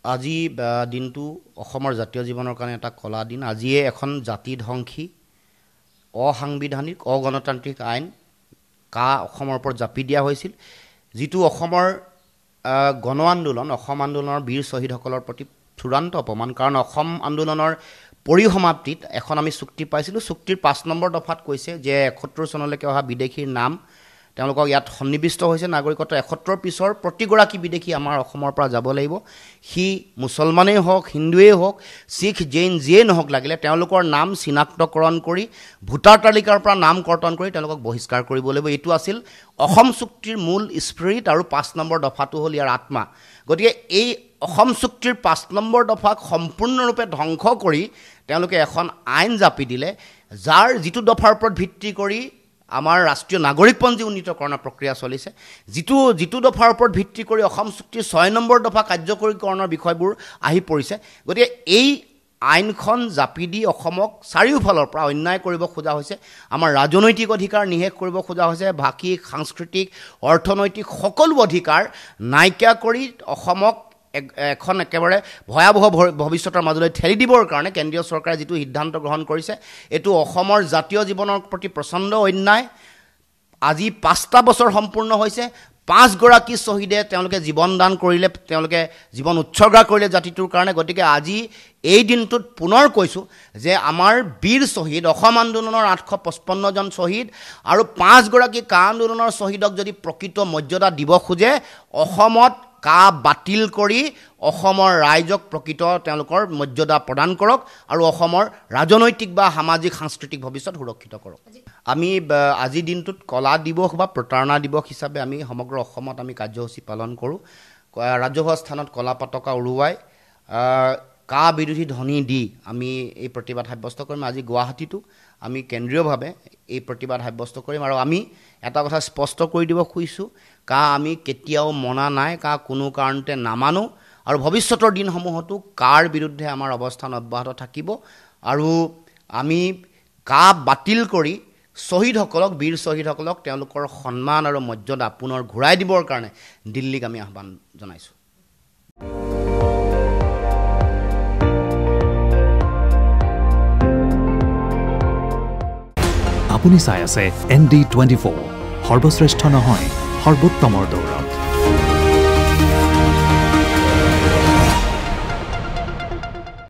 আজি দিনটো অসমৰ জাতীয় জীৱনৰ কাৰণে এটা কলা দিন। আজিয়ে এখন জাতি ধ্বংসী অসাংবিধানিক অগণতান্ত্ৰিক আইন কা অসমৰ ওপৰত জাপি দিয়া হৈছিল, যিটো অসমৰ গণ আন্দোলন অসম আন্দোলনৰ বীৰ শ্বহীদসকলৰ প্ৰতি চূড়ান্ত অপমান। কাৰণ অসম আন্দোলনৰ পৰিসমাপ্তিত এখন আমি চুক্তি পাইছিলোঁ। চুক্তিৰ 5 নম্বৰ দফাত কৈছে যে 71 চনলৈকে অহা বিদেশীৰ নাম তেওঁলোকক ইয়াত সন্নিৱিষ্ট হৈছে নাগৰিকত্ব। 71 পিছৰ প্ৰতিগৰাকী বিদেশী আমাৰ অসমৰ পৰা যাব লাগিব। সি মুছলমানেই হওক, হিন্দুৱেই হওক, শিখ, জৈন যিয়েই নহওক, লাগিলে তেওঁলোকৰ নাম চিনাক্তকৰণ কৰি ভোটাৰ তালিকাৰ পৰা নাম কৰ্তন কৰি তেওঁলোকক বহিষ্কাৰ কৰিব লাগিব। এইটো আছিল অসম চুক্তিৰ মূল স্পিৰিট আৰু 5 নম্বৰ দফাটো হ'ল ইয়াৰ আত্মা। গতিকে এই অসম চুক্তিৰ 5 নম্বৰ দফাক সম্পূৰ্ণৰূপে ধ্বংস কৰি তেওঁলোকে এখন আইন জাপি দিলে, যাৰ যিটো দফাৰ ওপৰত ভিত্তি কৰি আমাৰ ৰাষ্ট্ৰীয় নাগৰিকপঞ্জী উন্নীতকৰণৰ প্ৰক্ৰিয়া চলিছে, যিটো দফাৰ ওপৰত ভিত্তি কৰি অসম চুক্তিৰ 6 নম্বৰ দফা কাৰ্যকৰীকৰণৰ বিষয়বোৰ আহি পৰিছে। গতিকে এই আইনখন জাপি দি অসমক চাৰিওফালৰ পৰা অন্যায় কৰিব খোজা হৈছে। আমাৰ ৰাজনৈতিক অধিকাৰ নিশেষ কৰিব খোজা হৈছে, ভাষিক, সাংস্কৃতিক, অৰ্থনৈতিক সকলো অধিকাৰ নাইকিয়া কৰি অসমক এখন একেবাৰে ভয়াৱহ ভৱিষ্যতৰ মাজলৈ ঠেলি দিবৰ কাৰণে কেন্দ্ৰীয় চৰকাৰে যিটো সিদ্ধান্ত গ্ৰহণ কৰিছে, এইটো অসমৰ জাতীয় জীৱনৰ প্ৰতি প্ৰচণ্ড অন্যায়। আজি 5টা বছৰ সম্পূৰ্ণ হৈছে, 5 গৰাকী শ্বহীদে তেওঁলোকে জীৱন দান কৰিলে, তেওঁলোকে জীৱন উৎসৰ্গা কৰিলে জাতিটোৰ কাৰণে। গতিকে আজি এই দিনটোত পুনৰ কৈছোঁ যে আমাৰ বীৰ শ্বহীদ, অসম আন্দোলনৰ 855 জন শ্বহীদ আৰু 5 গৰাকী কা আন্দোলনৰ শ্বহীদক যদি প্ৰকৃত মৰ্যাদা দিব খোজে, অসমত কা বাতিল কৰি অসমৰ ৰাইজক প্ৰকৃত তেওঁলোকৰ মৰ্যাদা প্ৰদান কৰক আৰু অসমৰ ৰাজনৈতিক বা সামাজিক সাংস্কৃতিক ভৱিষ্যত সুৰক্ষিত কৰক। আমি আজিৰ দিনটোত কলা দিৱস বা প্ৰতাৰণা দিৱস হিচাপে আমি সমগ্ৰ অসমত আমি কাৰ্যসূচী পালন কৰোঁ। ৰাজহুৱা স্থানত কলা পতাকা উৰুৱাই কা বিৰোধী ধ্বনি দি আমি এই প্ৰতিবাদ সাব্যস্ত কৰিম। আজি গুৱাহাটীতো আমি কেন্দ্ৰীয়ভাৱে এই প্ৰতিবাদ সাব্যস্ত কৰিম। আৰু আমি এটা কথা স্পষ্ট কৰি দিব খুজিছোঁ, কা আমি কেতিয়াও মনা নাই, কা কোনো কাৰণতে নামানো আৰু ভৱিষ্যতৰ দিনসমূহতো কাৰ বিৰুদ্ধে আমাৰ অৱস্থান অব্যাহত থাকিব। আৰু আমি কা বাতিল কৰি শ্বহীদসকলক, বীৰ শ্বহীদসকলক তেওঁলোকৰ সন্মান আৰু মৰ্যাদা পুনৰ ঘূৰাই দিবৰ কাৰণে দিল্লীক আমি আহ্বান জনাইছোঁ। আপুনি চাই আছে ND24, সৰ্বশ্ৰেষ্ঠ নহয় সৰ্বোত্তমৰ দৌৰ।